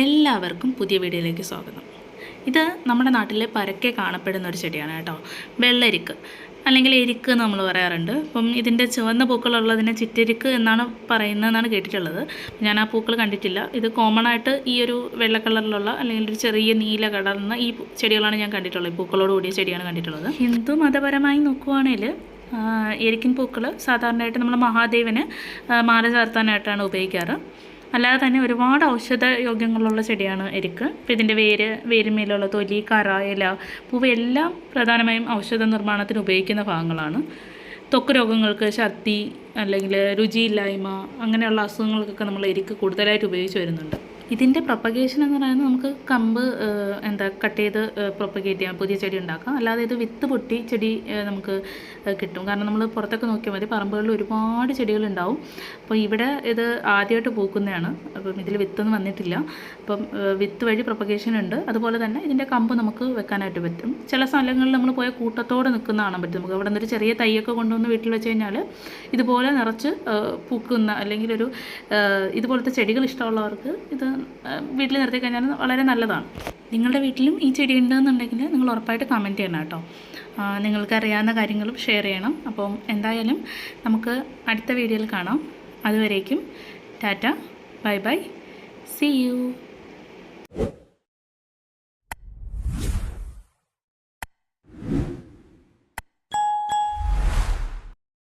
എല്ലാവർക്കും പുതിയ വീഡിയോയിലേക്ക് സ്വാഗതം. ഇത് നമ്മുടെ നാട്ടിൽ പരക്കെ കാണപ്പെടുന്ന ഒരു ചെടിയാണ് കേട്ടോ, വെള്ളരിക്ക് അല്ലെങ്കിൽ എരിക്ക് എന്ന് നമ്മൾ പറയാറുണ്ട്. അപ്പം ഇതിൻ്റെ ചുവന്ന പൂക്കളുള്ളതിനെ ചിറ്റരിക്ക് എന്നാണ് പറയുന്നതെന്നാണ് കേട്ടിട്ടുള്ളത്. ഞാൻ ആ പൂക്കൾ കണ്ടിട്ടില്ല. ഇത് കോമൺ ആയിട്ട് ഈ ഒരു വെള്ള കളറിലുള്ള അല്ലെങ്കിൽ ഒരു ചെറിയ നീല കളർന്ന ഈ ചെടികളാണ് ഞാൻ കണ്ടിട്ടുള്ളത്. ഈ പൂക്കളോട് കൂടിയ ചെടിയാണ് കണ്ടിട്ടുള്ളത്. ഹിന്ദു മതപരമായി നോക്കുവാണെങ്കിൽ എരിക്കിൻ പൂക്കൾ സാധാരണയായിട്ട് നമ്മൾ മഹാദേവന് മാല ചാർത്താനായിട്ടാണ് ഉപയോഗിക്കാറ്. അല്ലാതെ തന്നെ ഒരുപാട് ഔഷധ യോഗ്യങ്ങളുള്ള ചെടിയാണ് എരിക്ക്. ഇപ്പോൾ ഇതിൻ്റെ വേരിന്മേലുള്ള തൊലി, കറ, ഇല, പൂവ് എല്ലാം പ്രധാനമായും ഔഷധ നിർമ്മാണത്തിന് ഉപയോഗിക്കുന്ന ഭാഗങ്ങളാണ്. ത്വക്ക് രോഗങ്ങൾക്ക്, ഛർദി അല്ലെങ്കിൽ രുചിയില്ലായ്മ അങ്ങനെയുള്ള അസുഖങ്ങൾക്കൊക്കെ നമ്മൾ എരിക്ക് കൂടുതലായിട്ട് ഉപയോഗിച്ച് വരുന്നുണ്ട്. ഇതിൻ്റെ പ്രൊപ്പഗേഷൻ എന്ന് പറയുന്നത് നമുക്ക് കമ്പ് കട്ട് ചെയ്ത് പ്രൊപ്പഗേറ്റ് ചെയ്യാം, പുതിയ ചെടി ഉണ്ടാക്കാം. അല്ലാതെ ഇത് വിത്ത് പൊട്ടി ചെടി നമുക്ക് കിട്ടും. കാരണം നമ്മൾ പുറത്തൊക്കെ നോക്കിയാൽ മതി, പറമ്പുകളിൽ ഒരുപാട് ചെടികളുണ്ടാവും. അപ്പോൾ ഇവിടെ ഇത് ആദ്യമായിട്ട് പൂക്കുന്നതാണ്. അപ്പം ഇതിൽ വിത്തൊന്നും വന്നിട്ടില്ല. അപ്പം വിത്ത് വഴി പ്രൊപ്പഗേഷൻ ഉണ്ട്. അതുപോലെ തന്നെ ഇതിൻ്റെ കമ്പ് നമുക്ക് വെക്കാനായിട്ട് പറ്റും. ചില സ്ഥലങ്ങളിൽ നമ്മൾ പോയ കൂട്ടത്തോടെ നിൽക്കുന്ന കാണാൻ പറ്റും. നമുക്ക് അവിടെ നിന്നൊരു ചെറിയ തൈയൊക്കെ കൊണ്ടുവന്ന് വീട്ടിൽ വെച്ച് കഴിഞ്ഞാൽ ഇതുപോലെ നിറച്ച് പൂക്കുന്ന അല്ലെങ്കിൽ ഒരു ഇതുപോലത്തെ ചെടികൾ ഇഷ്ടമുള്ളവർക്ക് ഇത് വീട്ടിൽ നിർത്തി കഴിഞ്ഞാൽ വളരെ നല്ലതാണ്. നിങ്ങളുടെ വീട്ടിലും ഈ ചെടി ഉണ്ടെന്നുണ്ടെങ്കിൽ നിങ്ങൾ ഉറപ്പായിട്ട് കമൻറ്റ് ചെയ്യണം കേട്ടോ. നിങ്ങൾക്ക് അറിയാവുന്ന കാര്യങ്ങളും ഷെയർ ചെയ്യണം. അപ്പം എന്തായാലും നമുക്ക് അടുത്ത വീഡിയോയിൽ കാണാം. അതുവരേക്കും tata, bye bye, see U.